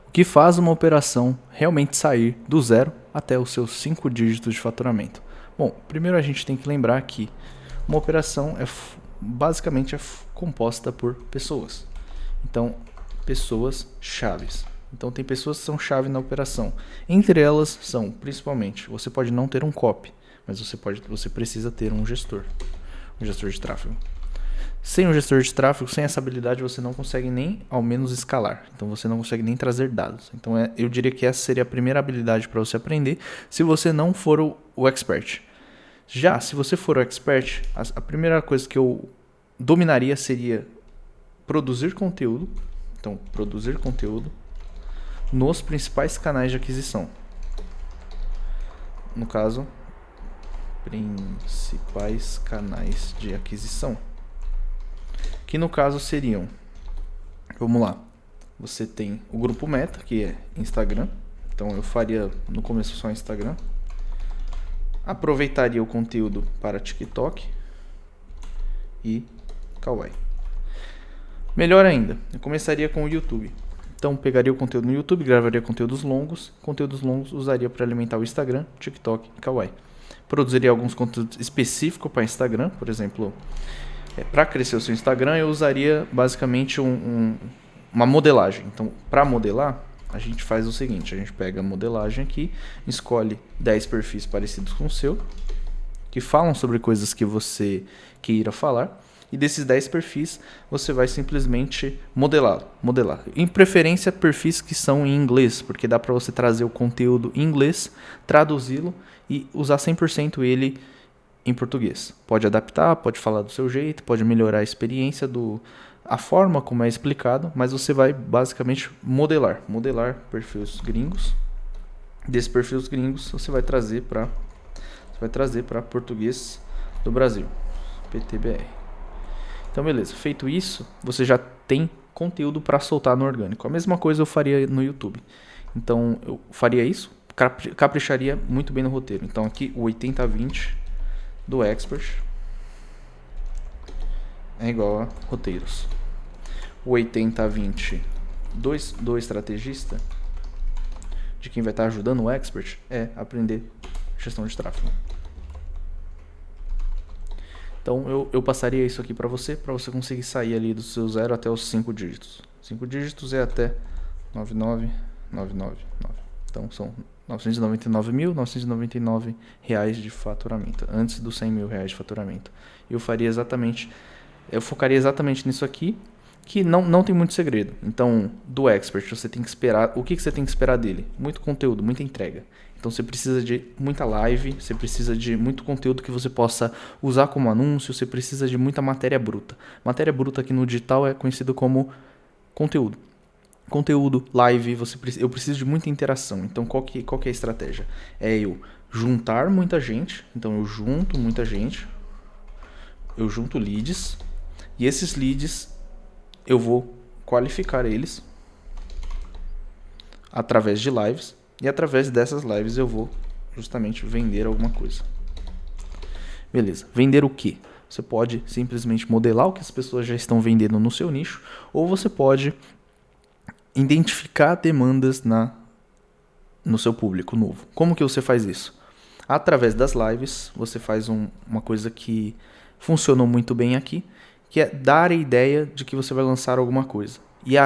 O que faz uma operação realmente sair do zero até os seus 5 dígitos de faturamento? Bom, primeiro a gente tem que lembrar que uma operação basicamente composta por pessoas. Então, pessoas chaves. Então, tem pessoas que são chave na operação. Entre elas são, principalmente, você pode não ter um copy, mas você precisa ter um gestor de tráfego. Sem um gestor de tráfego, sem essa habilidade, você não consegue nem ao menos escalar. Então você não consegue nem trazer dados. Então eu diria que essa seria a primeira habilidade para você aprender, se você não for o expert. Já se você for o expert, a primeira coisa que eu dominaria seria produzir conteúdo. Então, produzir conteúdo nos principais canais de aquisição. No caso, principais canais de aquisição. Que no caso seriam, vamos lá, você tem o grupo meta, que é Instagram. Então eu faria no começo só Instagram. Aproveitaria o conteúdo para TikTok e Kawaii. Melhor ainda, eu começaria com o YouTube. Então pegaria o conteúdo no YouTube, gravaria conteúdos longos usaria para alimentar o Instagram, TikTok e Kawaii. Produziria alguns conteúdos específicos para Instagram, por exemplo, para crescer o seu Instagram, eu usaria basicamente uma modelagem. Então, para modelar, a gente faz o seguinte: a gente pega a modelagem aqui, escolhe 10 perfis parecidos com o seu, que falam sobre coisas que você queira falar, e desses 10 perfis, você vai simplesmente modelar. Em preferência, perfis que são em inglês, porque dá para você trazer o conteúdo em inglês, traduzi-lo e usar 100% ele em português. Pode adaptar, pode falar do seu jeito, pode melhorar a experiência, a forma como é explicado, mas você vai basicamente modelar perfis gringos. Desses perfis gringos você vai trazer para português do Brasil, PTBR. Então beleza, feito isso, você já tem conteúdo para soltar no orgânico. A mesma coisa eu faria no YouTube. Então eu faria isso, capricharia muito bem no roteiro. Então aqui o 80-20 do expert é igual a roteiros. O 80-20 do estrategista, de quem vai estar ajudando o expert, é aprender gestão de tráfego. Então eu passaria isso aqui para você conseguir sair ali do seu 0 até os 5 dígitos. 5 dígitos é até 99999. Então são R$ 999.999 de faturamento, antes dos R$ 100.000 de faturamento. Eu focaria exatamente nisso aqui, que não tem muito segredo. Então, do expert, você tem que esperar. O que você tem que esperar dele? Muito conteúdo, muita entrega. Então, você precisa de muita live, você precisa de muito conteúdo que você possa usar como anúncio, você precisa de muita matéria bruta. Matéria bruta aqui no digital é conhecido como conteúdo. Conteúdo, live, eu preciso de muita interação. Então, qual que é a estratégia? É eu juntar muita gente. Então, eu junto muita gente. Eu junto leads. E esses leads, eu vou qualificar eles através de lives. E através dessas lives, eu vou justamente vender alguma coisa. Beleza. Vender o quê? Você pode simplesmente modelar o que as pessoas já estão vendendo no seu nicho. Ou você pode identificar demandas no seu público novo. Como que você faz isso? Através das lives, você faz uma coisa que funcionou muito bem aqui, que é dar a ideia de que você vai lançar alguma coisa.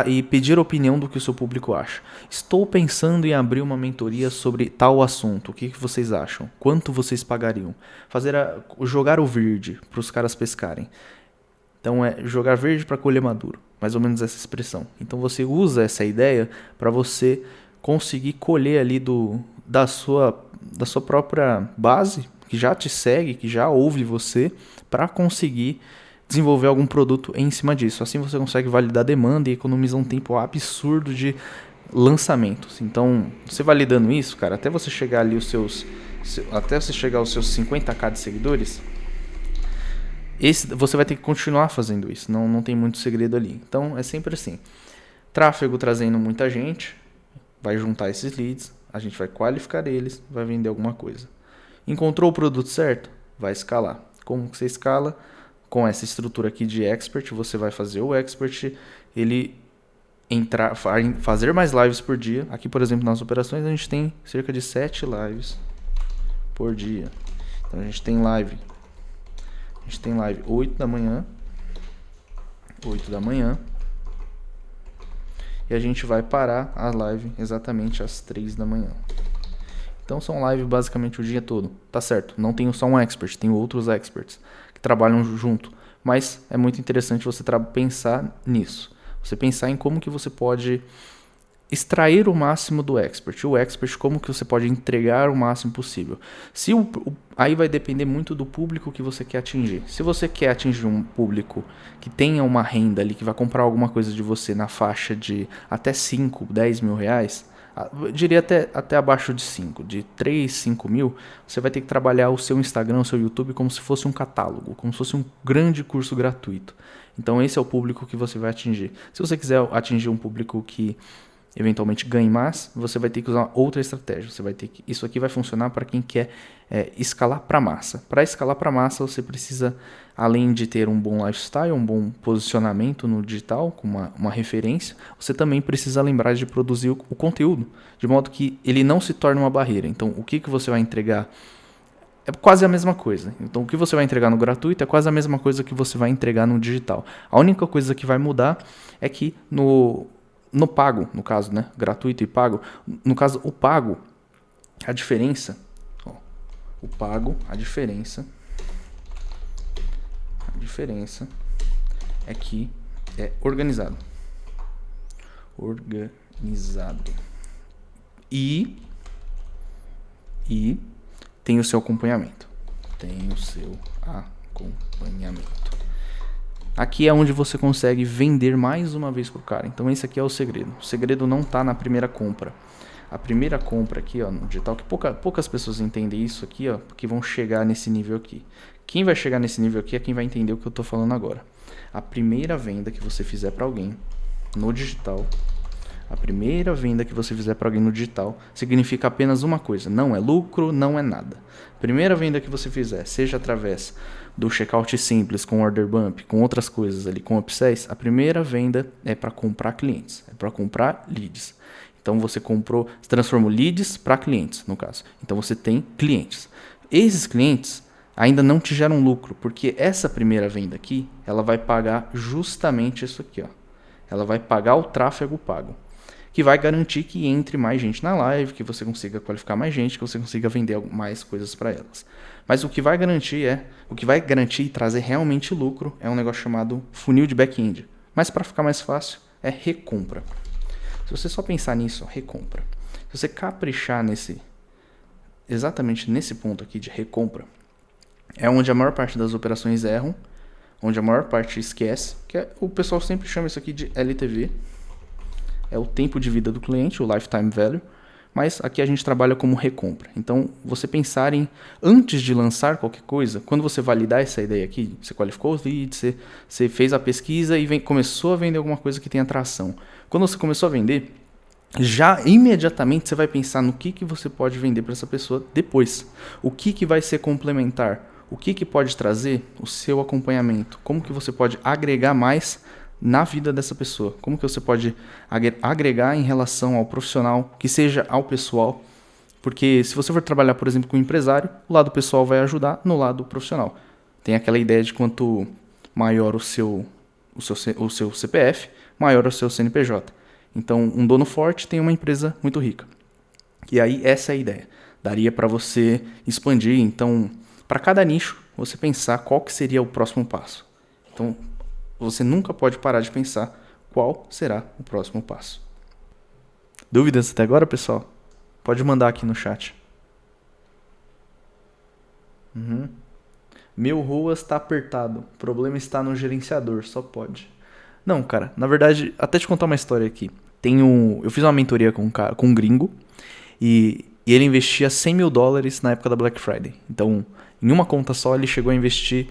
E pedir a opinião do que o seu público acha. Estou pensando em abrir uma mentoria sobre tal assunto. O que vocês acham? Quanto vocês pagariam? Jogar o verde para os caras pescarem. Então é jogar verde para colher maduro. Mais ou menos essa expressão. Então você usa essa ideia para você conseguir colher ali da sua própria base, que já te segue, que já ouve você, para conseguir desenvolver algum produto em cima disso. Assim você consegue validar a demanda e economiza um tempo absurdo de lançamentos. Então, você validando isso, cara, até você chegar ali aos seus 50k de seguidores, você vai ter que continuar fazendo isso. Não tem muito segredo ali. Então, é sempre assim. Tráfego trazendo muita gente, vai juntar esses leads, a gente vai qualificar eles, vai vender alguma coisa. Encontrou o produto certo? Vai escalar. Como que você escala? Com essa estrutura aqui de expert, você vai fazer o expert ele fazer mais lives por dia. Aqui, por exemplo, nas operações a gente tem cerca de 7 lives por dia. Então a gente tem live 8 da manhã, e a gente vai parar a live exatamente às 3 da manhã. Então são lives basicamente o dia todo. Tá certo, não tenho só um expert, tenho outros experts que trabalham junto. Mas é muito interessante você pensar nisso. Você pensar em como que você pode extrair o máximo do expert. O expert, como que você pode entregar o máximo possível. Aí vai depender muito do público que você quer atingir. Se você quer atingir um público que tenha uma renda ali, que vai comprar alguma coisa de você na faixa de até 5, 10 mil reais, eu diria até abaixo de 5, de 3, 5 mil, você vai ter que trabalhar o seu Instagram, o seu YouTube como se fosse um catálogo, como se fosse um grande curso gratuito. Então esse é o público que você vai atingir. Se você quiser atingir um público que eventualmente ganhe mais, você vai ter que usar outra estratégia. Isso aqui vai funcionar para quem quer escalar para massa. Para escalar para massa, você precisa, além de ter um bom lifestyle, um bom posicionamento no digital, com uma referência, você também precisa lembrar de produzir o conteúdo, de modo que ele não se torne uma barreira. Então, o que você vai entregar é quase a mesma coisa. Então, o que você vai entregar no gratuito é quase a mesma coisa que você vai entregar no digital. A única coisa que vai mudar é que no pago, no caso, né? Gratuito e pago. No caso, o pago, a diferença... A diferença é que é organizado. E tem o seu acompanhamento. Aqui é onde você consegue vender mais uma vez pro cara. Então esse aqui é o segredo. O segredo não está na primeira compra. A primeira compra aqui, ó, no digital, que poucas pessoas entendem isso aqui, ó, que vão chegar nesse nível aqui. Quem vai chegar nesse nível aqui é quem vai entender o que eu estou falando agora. A primeira venda que você fizer para alguém no digital, significa apenas uma coisa. Não é lucro, não é nada. Primeira venda que você fizer, seja através do checkout simples, com order bump, com outras coisas ali, com upsells, a primeira venda é para comprar clientes, é para comprar leads. Então você transformou leads para clientes, no caso. Então você tem clientes. Esses clientes ainda não te geram lucro, porque essa primeira venda aqui, ela vai pagar justamente isso aqui, ó. Ela vai pagar o tráfego pago, que vai garantir que entre mais gente na live, que você consiga qualificar mais gente, que você consiga vender mais coisas para elas. Mas o que vai garantir e trazer realmente lucro é um negócio chamado funil de back-end. Mas para ficar mais fácil, é recompra. Se você só pensar nisso, recompra. Se você caprichar exatamente nesse ponto aqui de recompra, é onde a maior parte das operações erram, onde a maior parte esquece, o pessoal sempre chama isso aqui de LTV, é o tempo de vida do cliente, o Lifetime Value, mas aqui a gente trabalha como recompra. Então, você pensar antes de lançar qualquer coisa, quando você validar essa ideia aqui, você qualificou os leads, você fez a pesquisa e começou a vender alguma coisa que tem atração. Quando você começou a vender, já imediatamente você vai pensar no que você pode vender para essa pessoa depois. O que vai ser complementar? O que pode trazer o seu acompanhamento? Como que você pode agregar mais na vida dessa pessoa? Como que você pode agregar em relação ao profissional, que seja ao pessoal? Porque se você for trabalhar, por exemplo, com um empresário, o lado pessoal vai ajudar no lado profissional. Tem aquela ideia de quanto maior o seu CPF, maior o seu CNPJ. Então, um dono forte tem uma empresa muito rica. E aí, essa é a ideia. Daria para você expandir. Então, para cada nicho, você pensar qual que seria o próximo passo. Então, você nunca pode parar de pensar qual será o próximo passo. Dúvidas até agora, pessoal? Pode mandar aqui no chat. Meu ROAS está apertado. O problema está no gerenciador, só pode. Não, cara, na verdade, até te contar uma história aqui. Eu fiz uma mentoria com um gringo e ele investia $100 mil na época da Black Friday. Então, em uma conta só, ele chegou a investir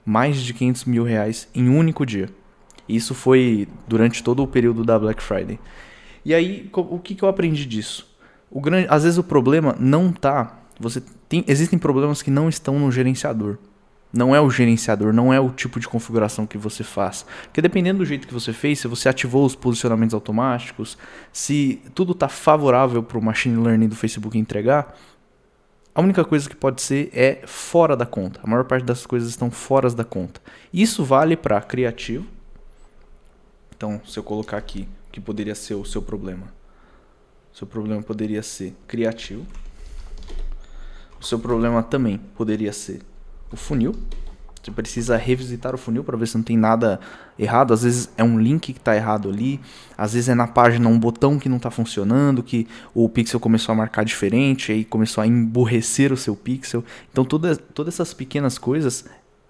mais de $500 mil em um único dia. Isso foi durante todo o período da Black Friday. E aí, o que eu aprendi disso? Às vezes o problema não está... Existem problemas que não estão no gerenciador. Não é o gerenciador, não é o tipo de configuração que você faz. Porque dependendo do jeito que você fez, se você ativou os posicionamentos automáticos, se tudo está favorável para o machine learning do Facebook entregar, a única coisa que pode ser é fora da conta. A maior parte das coisas estão fora da conta. Isso vale para criativo. Então, se eu colocar aqui, que poderia ser o seu problema. O seu problema poderia ser criativo. O seu problema também poderia ser o funil. Você precisa revisitar o funil para ver se não tem nada errado. Às vezes é um link que está errado ali. Às vezes é na página um botão que não está funcionando, que o pixel começou a marcar diferente, aí começou a emburrecer o seu pixel. Então todas essas pequenas coisas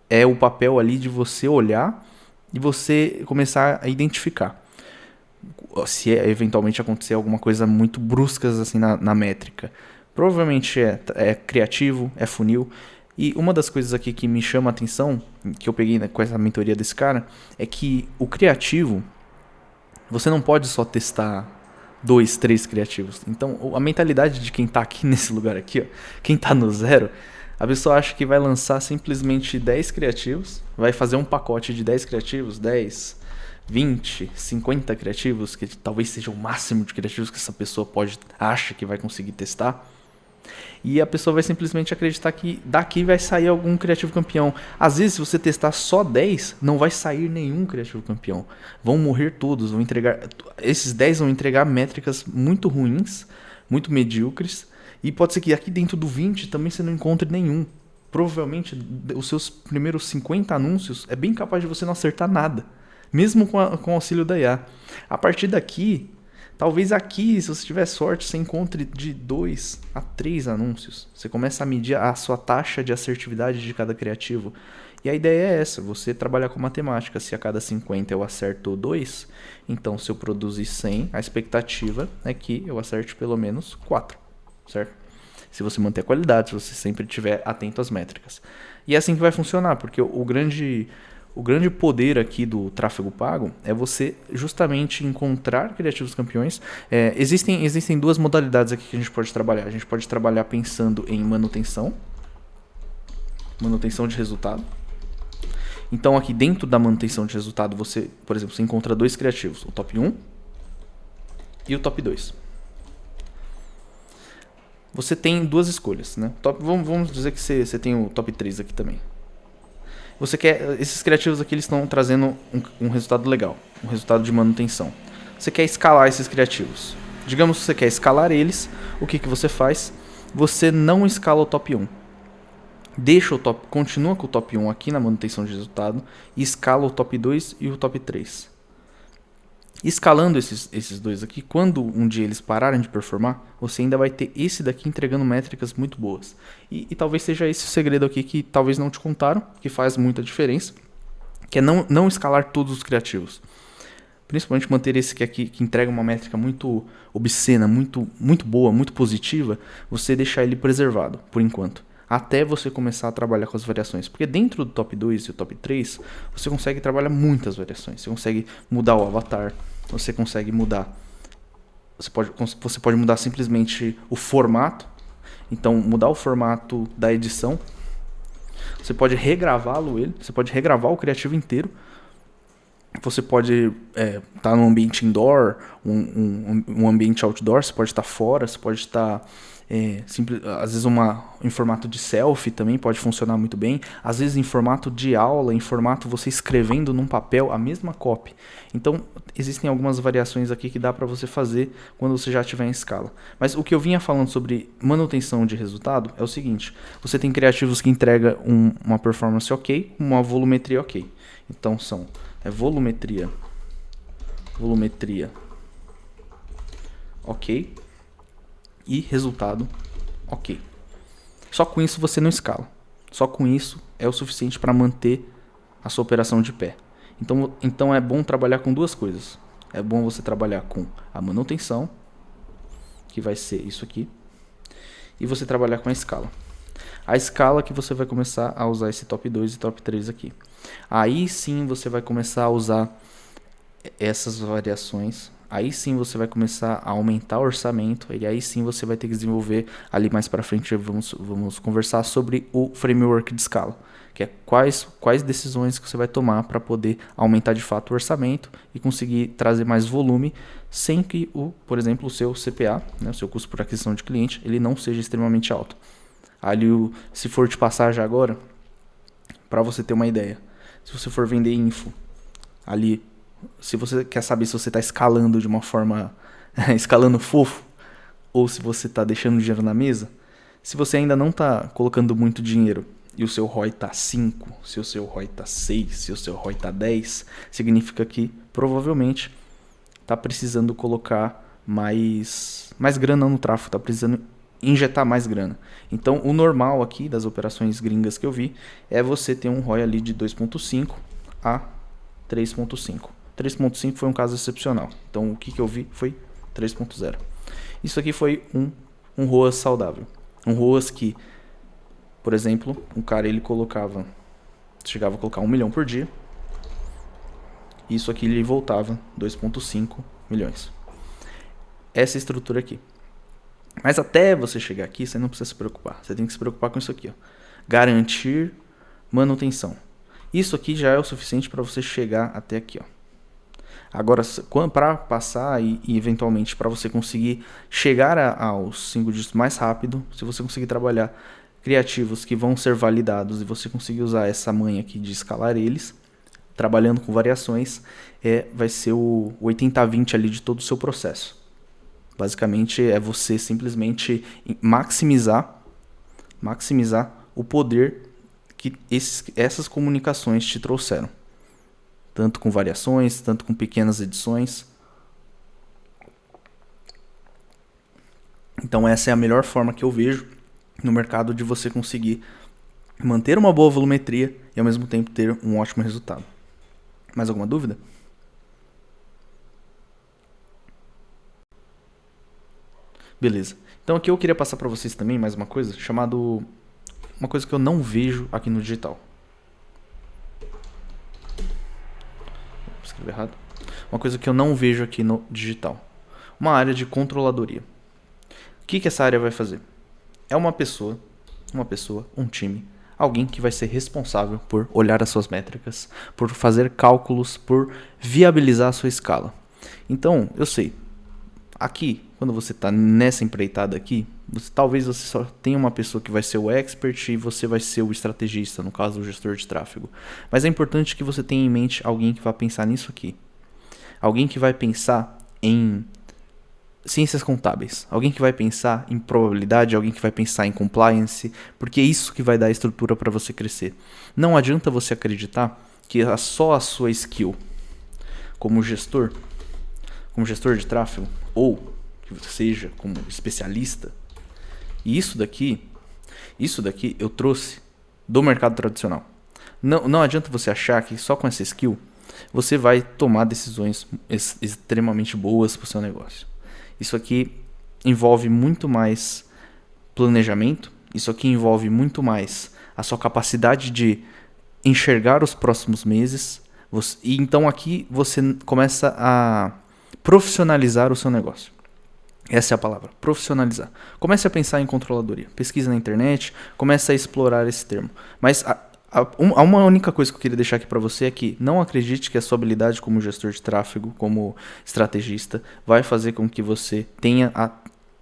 é o papel ali de você olhar e você começar a identificar. Se eventualmente acontecer alguma coisa muito bruscas assim na métrica. Provavelmente é criativo, é funil. E uma das coisas aqui que me chama a atenção, que eu peguei com essa mentoria desse cara, é que o criativo, você não pode só testar 2, 3 criativos. Então, a mentalidade de quem está aqui nesse lugar aqui, ó, quem está no zero, a pessoa acha que vai lançar simplesmente 10 criativos, vai fazer um pacote de 10 criativos, 10, 20, 50 criativos, que talvez seja o máximo de criativos que essa pessoa acha que vai conseguir testar. E a pessoa vai simplesmente acreditar que daqui vai sair algum criativo campeão. Às vezes, se você testar só 10, não vai sair nenhum criativo campeão. Vão morrer todos, esses 10 vão entregar métricas muito ruins, muito medíocres. E pode ser que aqui dentro do 20 também você não encontre nenhum. Provavelmente, os seus primeiros 50 anúncios é bem capaz de você não acertar nada. Mesmo com o auxílio da IA. A partir daqui... Talvez aqui, se você tiver sorte, você encontre de 2 a 3 anúncios. Você começa a medir a sua taxa de assertividade de cada criativo. E a ideia é essa, você trabalhar com matemática. Se a cada 50 eu acerto 2, então se eu produzir 100, a expectativa é que eu acerte pelo menos 4, certo? Se você manter a qualidade, se você sempre estiver atento às métricas. E é assim que vai funcionar, porque o grande poder aqui do tráfego pago é você justamente encontrar criativos campeões. Existem duas modalidades aqui que a gente pode trabalhar. A gente pode trabalhar pensando em manutenção de resultado. Então aqui dentro da manutenção de resultado, você, por exemplo, você encontra 2 criativos, o top 1 e o top 2. Você tem 2 escolhas, né? Vamos dizer que você tem o top 3 aqui também. Você quer, esses criativos aqui eles estão trazendo um resultado legal, um resultado de manutenção. Você quer escalar esses criativos. Digamos que você quer escalar eles, o que você faz? Você não escala o top 1. Continua com o top 1 aqui na manutenção de resultado e escala o top 2 e o top 3. Escalando esses 2 aqui, quando um dia eles pararem de performar, você ainda vai ter esse daqui entregando métricas muito boas. E talvez seja esse o segredo aqui que talvez não te contaram, que faz muita diferença, que é não escalar todos os criativos. Principalmente manter esse aqui que entrega uma métrica muito obscena, muito boa, muito positiva, você deixar ele preservado, por enquanto. Até você começar a trabalhar com as variações. Porque dentro do top 2 e o top 3, você consegue trabalhar muitas variações. Você consegue mudar o avatar, você consegue mudar... Você pode mudar simplesmente o formato. Então, mudar o formato da edição. Você pode regravá-lo, você pode regravar o criativo inteiro. Você pode estar num ambiente indoor, um ambiente outdoor, você pode estar fora, você pode estar... às vezes em formato de selfie também pode funcionar muito bem. Às vezes em formato de aula, em formato você escrevendo num papel a mesma copy. Então existem algumas variações aqui que dá para você fazer quando você já estiver em escala. Mas o que eu vinha falando sobre manutenção de resultado é o seguinte. Você tem criativos que entregam uma performance ok, uma volumetria ok. Então são volumetria ok e resultado ok. Só com isso você não escala. Só com isso é o suficiente para manter a sua operação de pé. Então é bom trabalhar com 2 coisas. É bom você trabalhar com a manutenção, que vai ser isso aqui, e você trabalhar com a escala. A escala que você vai começar a usar esse top 2 e top 3 aqui. Aí sim você vai começar a usar essas variações. Aí sim você vai começar a aumentar o orçamento. E aí sim você vai ter que desenvolver ali mais para frente. Vamos conversar sobre o framework de escala, que é quais decisões que você vai tomar para poder aumentar de fato o orçamento e conseguir trazer mais volume sem que, por exemplo, o seu CPA, né, o seu custo por aquisição de cliente, ele não seja extremamente alto. Ali, se for te passar já agora, para você ter uma ideia, se você for vender info, ali, se você quer saber se você está escalando de uma forma, escalando fofo, ou se você está deixando dinheiro na mesa, se você ainda não está colocando muito dinheiro e o seu ROI está 5, se o seu ROI está 6, se o seu ROI está 10, significa que provavelmente está precisando colocar mais grana no tráfego, está precisando injetar mais grana. Então, o normal aqui das operações gringas que eu vi é você ter um ROI ali de 2.5 a 3.5. 3.5 foi um caso excepcional. Então, o que eu vi foi 3.0. Isso aqui foi um ROAS saudável. Um ROAS que, por exemplo, um cara ele chegava a colocar 1 milhão por dia. Isso aqui ele voltava 2.5 milhões. Essa estrutura aqui. Mas até você chegar aqui, você não precisa se preocupar. Você tem que se preocupar com isso aqui, ó. Garantir manutenção. Isso aqui já é o suficiente para você chegar até aqui, ó. Agora, para passar e eventualmente para você conseguir chegar aos 5 dígitos mais rápido, se você conseguir trabalhar criativos que vão ser validados e você conseguir usar essa manha aqui de escalar eles, trabalhando com variações, vai ser o 80-20 ali de todo o seu processo. Basicamente é você simplesmente maximizar o poder que essas comunicações te trouxeram. Tanto com variações, tanto com pequenas edições. Então essa é a melhor forma que eu vejo no mercado de você conseguir manter uma boa volumetria e ao mesmo tempo ter um ótimo resultado. Mais alguma dúvida? Beleza. Então aqui eu queria passar para vocês também mais uma coisa, uma coisa que eu não vejo aqui no digital. Vou escrever errado. Uma coisa que eu não vejo aqui no digital. Uma área de controladoria. O que essa área vai fazer? É uma pessoa, um time, alguém que vai ser responsável por olhar as suas métricas, por fazer cálculos, por viabilizar a sua escala. Então, eu sei, aqui, quando você está nessa empreitada aqui, talvez você só tenha uma pessoa que vai ser o expert e você vai ser o estrategista, no caso o gestor de tráfego. Mas é importante que você tenha em mente alguém que vai pensar nisso aqui. Alguém que vai pensar em ciências contábeis. Alguém que vai pensar em probabilidade, alguém que vai pensar em compliance, porque é isso que vai dar a estrutura para você crescer. Não adianta você acreditar que só a sua skill como gestor de tráfego, ou que você seja como especialista, e isso daqui eu trouxe do mercado tradicional. Não adianta você achar que só com essa skill você vai tomar decisões extremamente boas para o seu negócio. Isso aqui envolve muito mais planejamento, isso aqui envolve muito mais a sua capacidade de enxergar os próximos meses, e então aqui você começa a profissionalizar o seu negócio. Essa é a palavra, profissionalizar. Comece a pensar em controladoria. Pesquisa na internet, comece a explorar esse termo. Mas uma única coisa que eu queria deixar aqui para você é que não acredite que a sua habilidade como gestor de tráfego, como estrategista, vai fazer com que você tenha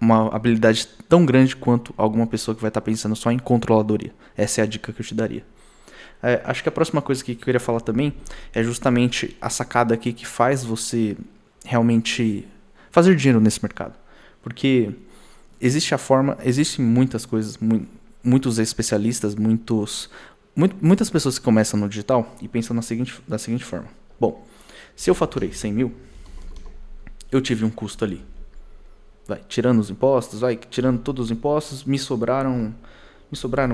uma habilidade tão grande quanto alguma pessoa que vai estar pensando só em controladoria. Essa é a dica que eu te daria. Acho que a próxima coisa que eu queria falar também é justamente a sacada aqui que faz você realmente fazer dinheiro nesse mercado. Porque existem muitas coisas, muitos especialistas, muitas pessoas que começam no digital e pensam da seguinte forma. Bom, se eu faturei 100 mil, eu tive um custo ali. Tirando os impostos, tirando todos os impostos, me sobraram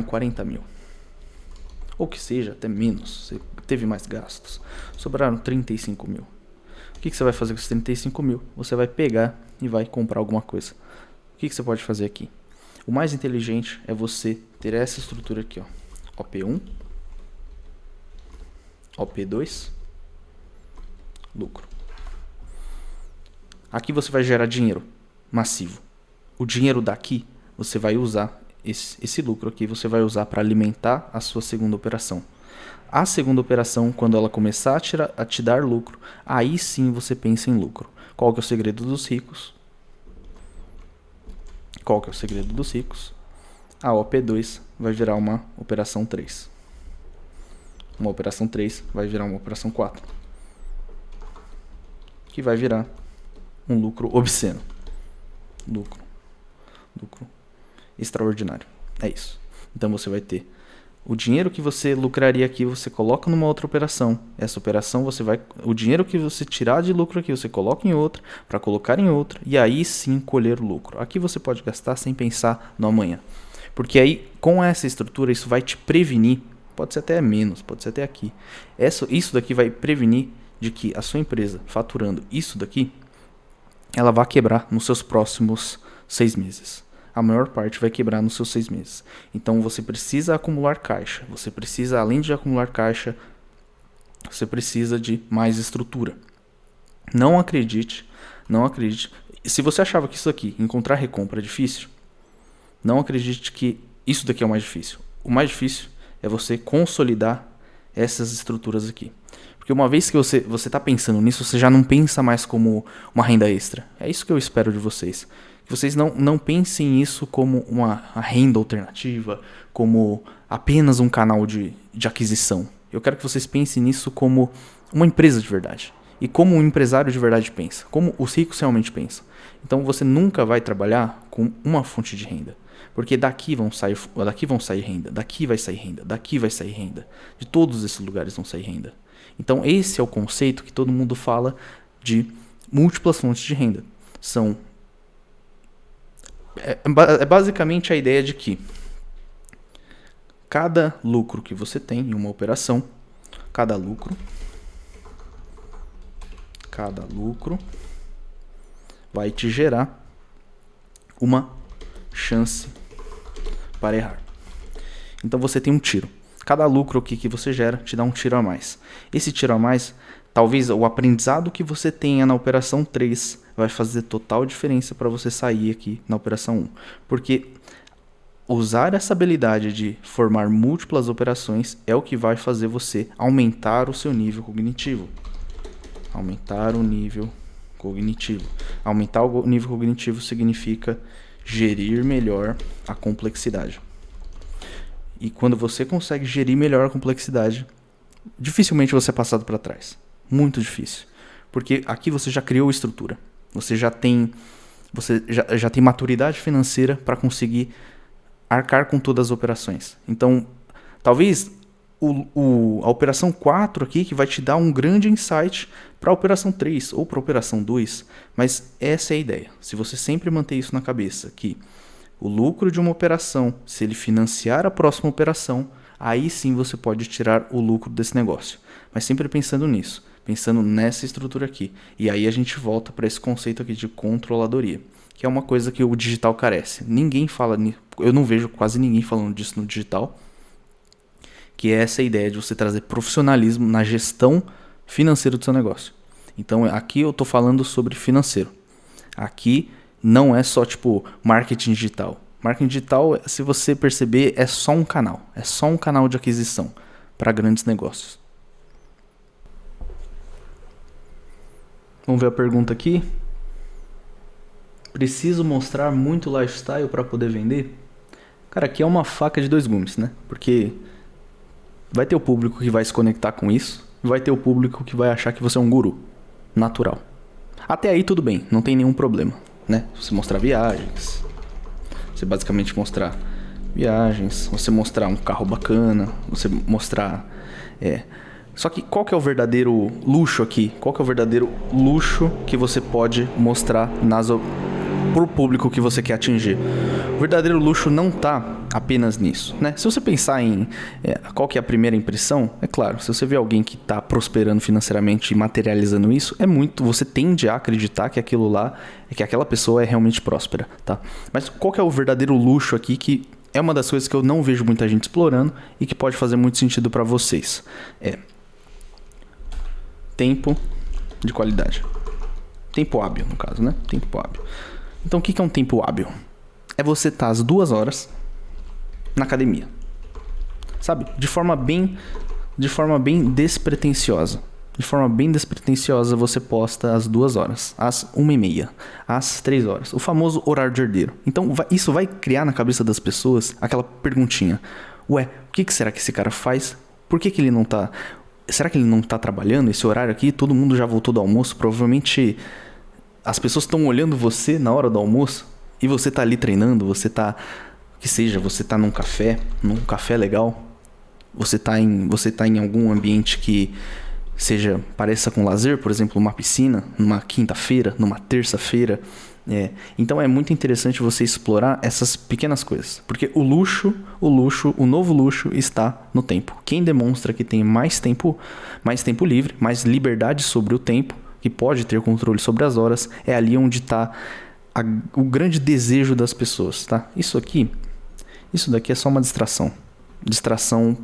40 mil. Ou que seja, até menos, você teve mais gastos. Sobraram 35 mil. O que você vai fazer com esses 35 mil? Você vai pegar e vai comprar alguma coisa. O que você pode fazer aqui? O mais inteligente é você ter essa estrutura aqui, ó. OP1, OP2, lucro. Aqui você vai gerar dinheiro massivo. O dinheiro daqui você vai usar esse lucro aqui você vai usar para alimentar a sua segunda operação. A segunda operação, quando ela começar a te dar lucro, aí sim você pensa em lucro. Qual que é o segredo dos ricos? Qual que é o segredo dos ricos? A OP2 vai virar uma operação 3. Uma operação 3 vai virar uma operação 4. Que vai virar um lucro obsceno. Lucro extraordinário. É isso. Então você vai ter o dinheiro que você lucraria aqui, você coloca numa outra operação. Essa operação o dinheiro que você tirar de lucro aqui, você coloca em outra, para colocar em outra, e aí sim colher o lucro. Aqui você pode gastar sem pensar no amanhã. Porque aí, com essa estrutura, isso vai te prevenir, pode ser até menos, pode ser até aqui. Isso daqui vai prevenir de que a sua empresa, faturando isso daqui, ela vai quebrar nos seus próximos 6 meses. A maior parte vai quebrar nos seus 6 meses. Então você precisa acumular caixa. Você precisa, além de acumular caixa, você precisa de mais estrutura. Não acredite. Se você achava que isso aqui, encontrar recompra, é difícil, não acredite que isso daqui é o mais difícil. O mais difícil é você consolidar essas estruturas aqui. Porque uma vez que você está pensando nisso, você já não pensa mais como uma renda extra. É isso que eu espero de vocês. Que vocês não pensem isso como uma renda alternativa, como apenas um canal de aquisição. Eu quero que vocês pensem nisso como uma empresa de verdade. E como um empresário de verdade pensa. Como os ricos realmente pensam. Então você nunca vai trabalhar com uma fonte de renda. Porque daqui vão sair renda, daqui vai sair renda, daqui vai sair renda. De todos esses lugares vão sair renda. Então esse é o conceito que todo mundo fala de múltiplas fontes de renda. É basicamente a ideia de que cada lucro que você tem em uma operação, cada lucro vai te gerar uma chance para errar. Então você tem um tiro. Cada lucro aqui que você gera te dá um tiro a mais. Esse tiro a mais, talvez o aprendizado que você tenha na operação 3 vai fazer total diferença para você sair aqui na operação 1. Porque usar essa habilidade de formar múltiplas operações é o que vai fazer você aumentar o seu nível cognitivo. Aumentar o nível cognitivo significa gerir melhor a complexidade. E quando você consegue gerir melhor a complexidade, dificilmente você é passado para trás. Muito difícil. Porque aqui você já criou estrutura. Você já tem maturidade financeira para conseguir arcar com todas as operações. Então, talvez a operação 4 aqui que vai te dar um grande insight para a operação 3 ou para a operação 2. Mas essa é a ideia. Se você sempre manter isso na cabeça, que o lucro de uma operação, se ele financiar a próxima operação, aí sim você pode tirar o lucro desse negócio. Mas sempre pensando nisso, pensando nessa estrutura aqui. E aí a gente volta para esse conceito aqui de controladoria, que é uma coisa que o digital carece. Ninguém fala nisso, eu não vejo quase ninguém falando disso no digital, que é essa ideia de você trazer profissionalismo na gestão financeira do seu negócio. Então aqui eu estou falando sobre financeiro. Aqui não é só tipo marketing digital. Marketing digital, se você perceber, é só um canal. É só um canal de aquisição para grandes negócios. Vamos ver a pergunta aqui. Preciso mostrar muito lifestyle para poder vender? Cara, aqui é uma faca de dois gumes, né? Porque vai ter o público que vai se conectar com isso, e vai ter o público que vai achar que você é um guru. Natural. Até aí tudo bem, não tem nenhum problema, né? Você mostrar viagens, você basicamente mostrar viagens, você mostrar um carro bacana, você mostrar... Só que qual que é o verdadeiro luxo aqui? Qual que é o verdadeiro luxo que você pode mostrar pro público que você quer atingir? O verdadeiro luxo não está apenas nisso, né? Se você pensar em qual que é a primeira impressão, é claro, se você vê alguém que está prosperando financeiramente e materializando isso, você tende a acreditar que aquilo lá, que aquela pessoa é realmente próspera, tá? Mas qual que é o verdadeiro luxo aqui, que é uma das coisas que eu não vejo muita gente explorando e que pode fazer muito sentido para vocês? Tempo de qualidade. Tempo hábil, no caso, né? Tempo hábil. Então, o que é um tempo hábil? É você estar às 2 horas na academia. Sabe? De forma bem despretensiosa. De forma bem despretensiosa, você posta às 2 horas, às 1h30, às 3 horas. O famoso horário de herdeiro. Então, isso vai criar na cabeça das pessoas aquela perguntinha. Ué, o que será que esse cara faz? Por que ele não tá... Será que ele não tá trabalhando esse horário aqui? Todo mundo já voltou do almoço. Provavelmente as pessoas estão olhando você na hora do almoço e você tá ali treinando, você tá... Que seja, você tá num café legal. Você tá em algum ambiente que... seja, pareça com lazer, por exemplo, uma piscina, numa quinta-feira, numa terça-feira. Então é muito interessante você explorar essas pequenas coisas. Porque o novo luxo está no tempo. Quem demonstra que tem mais tempo livre, mais liberdade sobre o tempo, que pode ter controle sobre as horas, é ali onde está o grande desejo das pessoas, tá? Isso daqui é só uma distração. Distração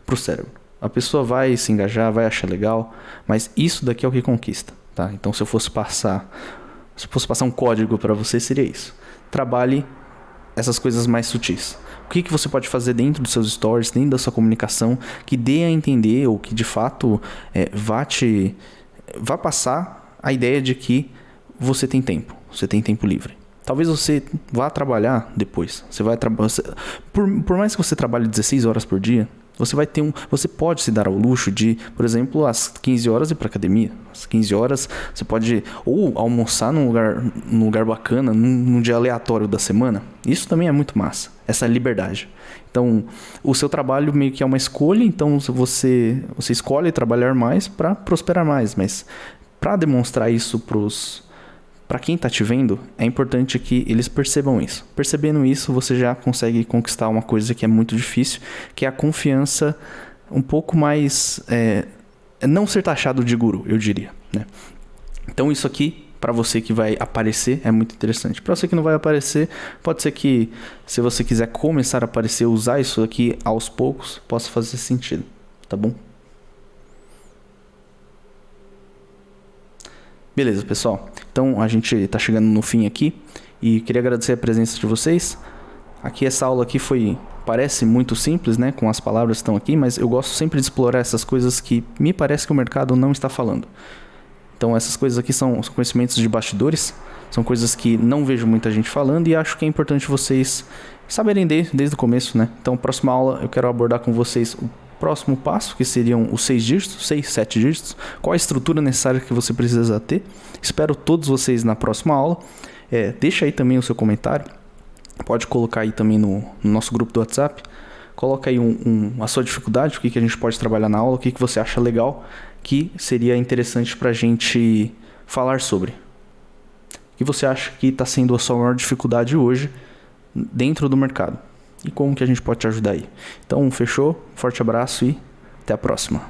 pro cérebro. A pessoa vai se engajar, vai achar legal, mas isso daqui é o que conquista, tá? Então, se eu fosse passar um código para você, seria isso. Trabalhe essas coisas mais sutis. O que você pode fazer dentro dos seus stories, dentro da sua comunicação, que dê a entender ou que de fato vá passar a ideia de que você tem tempo livre. Talvez você vá trabalhar depois. Por mais que você trabalhe 16 horas por dia, você pode se dar ao luxo de, por exemplo, às 15 horas ir para academia. Às 15 horas você pode ou almoçar num lugar bacana, num dia aleatório da semana. Isso também é muito massa, essa liberdade. Então, o seu trabalho meio que é uma escolha, então você escolhe trabalhar mais para prosperar mais. Mas para demonstrar isso para quem está te vendo, é importante que eles percebam isso. Percebendo isso, você já consegue conquistar uma coisa que é muito difícil, que é a confiança um pouco mais... não ser taxado de guru, eu diria, né? Então isso aqui, para você que vai aparecer, é muito interessante. Para você que não vai aparecer, pode ser que, se você quiser começar a aparecer, usar isso aqui aos poucos, possa fazer sentido, tá bom? Beleza, pessoal. Então, a gente está chegando no fim aqui e queria agradecer a presença de vocês. Aqui, essa aula aqui parece muito simples, né? Com as palavras que estão aqui, mas eu gosto sempre de explorar essas coisas que me parece que o mercado não está falando. Então, essas coisas aqui são conhecimentos de bastidores, são coisas que não vejo muita gente falando e acho que é importante vocês saberem desde o começo, né? Então, próxima aula eu quero abordar com vocês o próximo passo, que seriam os 6 dígitos, 6, 7 dígitos, qual a estrutura necessária que você precisa ter. Espero todos vocês na próxima aula. Deixa aí também o seu comentário, pode colocar aí também no nosso grupo do WhatsApp, coloca aí a sua dificuldade, o que a gente pode trabalhar na aula, o que você acha legal, que seria interessante para a gente falar sobre. O que você acha que está sendo a sua maior dificuldade hoje dentro do mercado? E como que a gente pode te ajudar aí? Então, fechou? Forte abraço e até a próxima.